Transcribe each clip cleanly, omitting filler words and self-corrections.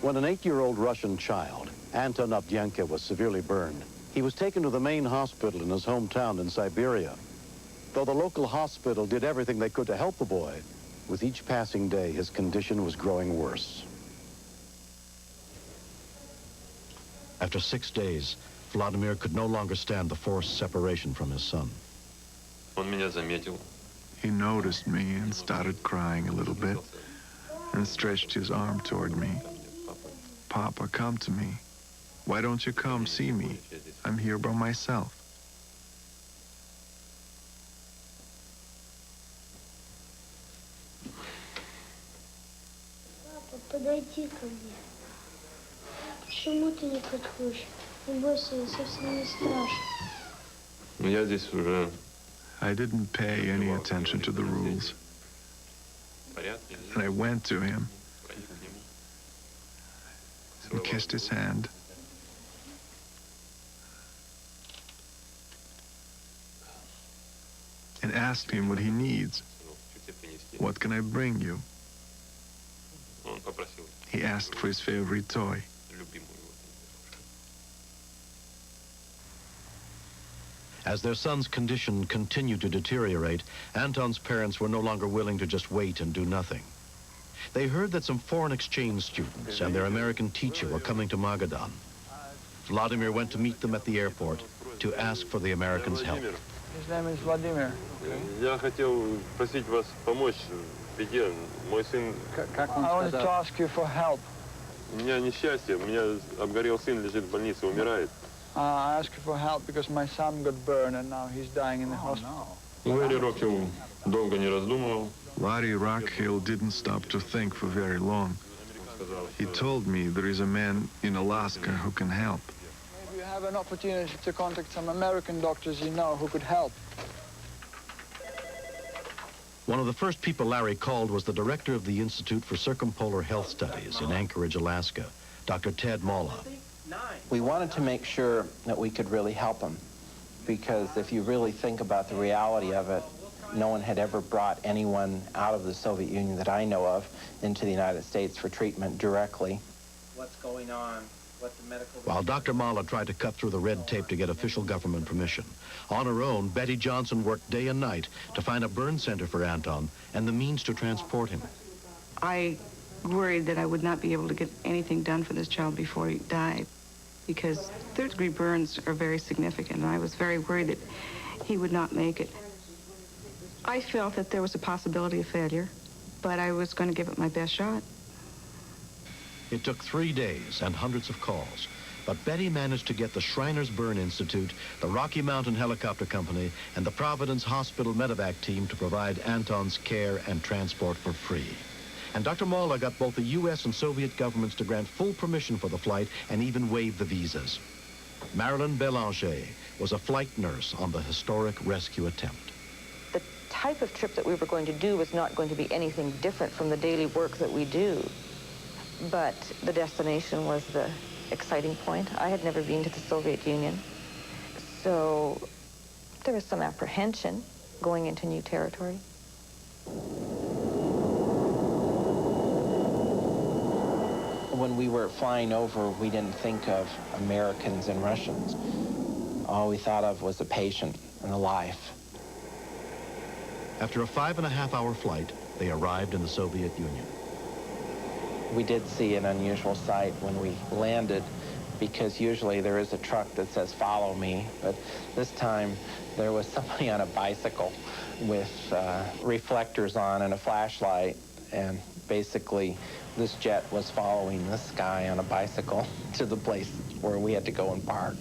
When an 8-year-old Russian child, Anton Avdyenko, was severely burned, he was taken to the main hospital in his hometown in Siberia. Though the local hospital did everything they could to help the boy, with each passing day, his condition was growing worse. After 6 days, Vladimir could no longer stand the forced separation from his son. He noticed me and started crying a little bit and stretched his arm toward me. Papa, come to me. Why don't you come see me? I'm here by myself. Папа, подойди ко мне. Почему ты не подходишь? Не бойся, я совсем не страшно. I didn't pay any attention to the rules. And I went to him and kissed his hand. And asked him what he needs. What can I bring you? He asked for his favorite toy. As their son's condition continued to deteriorate, Anton's parents were no longer willing to just wait and do nothing. They heard that some foreign exchange students and their American teacher were coming to Magadan. Vladimir went to meet them at the airport to ask for the Americans' help. His name is Vladimir. Я хотел просить вас помочь в беде. Мой сын... I wanted to ask you for help. У меня несчастье. У меня обгорел сын, лежит в больнице, умирает. I asked you for help because my son got burned and now he's dying in the hospital. Ларри Рокхилл долго не раздумывал. Larry Rockhill didn't stop to think for very long. He told me there is a man in Alaska who can help. Maybe you have an opportunity to contact some American doctors you know who could help. One of the first people Larry called was the director of the Institute for Circumpolar Health Studies in Anchorage, Alaska, Dr. Ted Malla. We wanted to make sure that we could really help him, because if you really think about the reality of it, no one had ever brought anyone out of the Soviet Union that I know of into the United States for treatment directly. What's going on? What the medical... While Dr. Malla tried to cut through the red tape to get official government permission, on her own, Betty Johnson worked day and night to find a burn center for Anton and the means to transport him. I worried that I would not be able to get anything done for this child before he died, because third-degree burns are very significant, and I was very worried that he would not make it. I felt that there was a possibility of failure, but I was going to give it my best shot. It took 3 days and hundreds of calls, but Betty managed to get the Shriners Burn Institute, the Rocky Mountain Helicopter Company, and the Providence Hospital Medevac team to provide Anton's care and transport for free. And Dr. Malla got both the U.S. and Soviet governments to grant full permission for the flight and even waive the visas. Marilyn Belanger was a flight nurse on the historic rescue attempt. The type of trip that we were going to do was not going to be anything different from the daily work that we do. But the destination was the exciting point. I had never been to the Soviet Union, so there was some apprehension going into new territory. When we were flying over, we didn't think of Americans and Russians. All we thought of was a patient and a life. After a 5.5-hour flight, they arrived in the Soviet Union. We did see an unusual sight when we landed, because usually there is a truck that says, "Follow me," but this time there was somebody on a bicycle with reflectors on and a flashlight, and basically this jet was following this guy on a bicycle to the place where we had to go and park.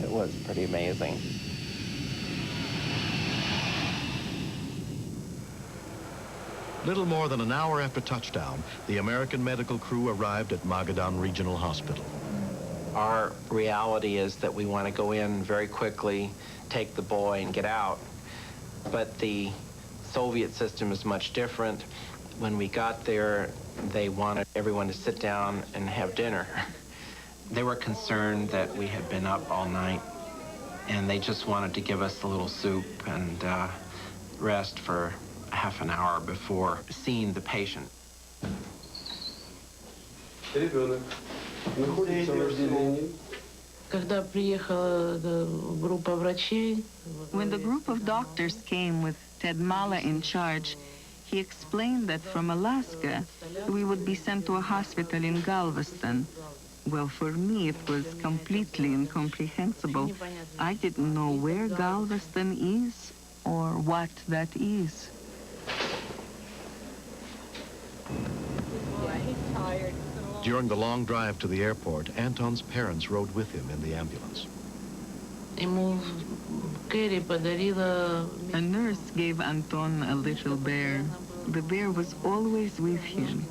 It was pretty amazing. Little more than an hour after touchdown, the American medical crew arrived at Magadan Regional Hospital. Our reality is that we want to go in very quickly, take the boy, and get out. But the Soviet system is much different. When we got there, they wanted everyone to sit down and have dinner. They were concerned that we had been up all night, and they just wanted to give us a little soup and rest for half an hour before seeing the patient. Ребенок находится в отделении. Когда приехала группа врачей, When the group of doctors came with Ted Mala in charge, he explained that from Alaska, we would be sent to a hospital in Galveston. Well, for me, it was completely incomprehensible. I didn't know where Galveston is or what that is. During the long drive to the airport, Anton's parents rode with him in the ambulance. ему Кэрри подарила... A nurse gave Anton a little bear. The bear was always with him.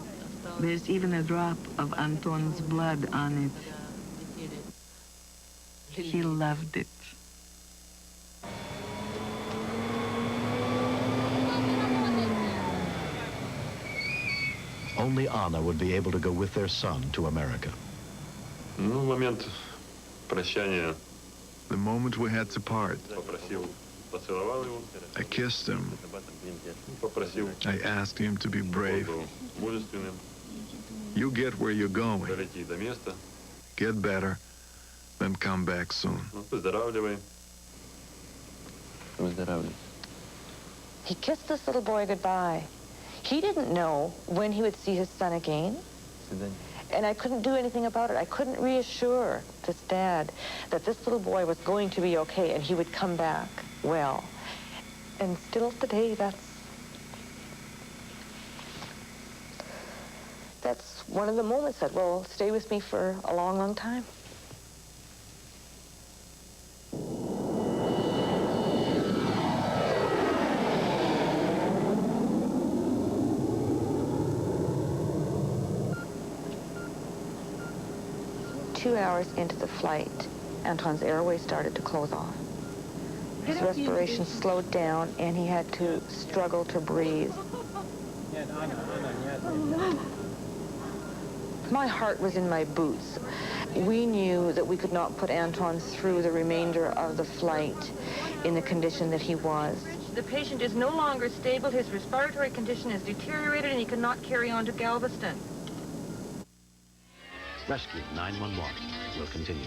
There's even a drop of Anton's blood on it. He loved it. Only Anna would be able to go with their son to America. Ну, момент прощания. The moment we had to part, Попросил, поцеловал его. I kissed him. Попросил, I asked him to be brave. был мужественным, You get where you're going. долети до места. Get better, then come back soon. Ну, выздоравливай. Выздоравливай. He kissed this little boy goodbye. He didn't know when he would see his son again. And I couldn't do anything about it. I couldn't reassure this dad that this little boy was going to be okay and he would come back well. And still today, that's one of the moments that will stay with me for a long, long time. Two hours into the flight, Anton's airway started to close off. His respiration slowed down, and he had to struggle to breathe. My heart was in my boots. We knew that we could not put Anton through the remainder of the flight in the condition that he was. The patient is no longer stable. His respiratory condition has deteriorated, and he cannot carry on to Galveston. Rescue 911 will continue.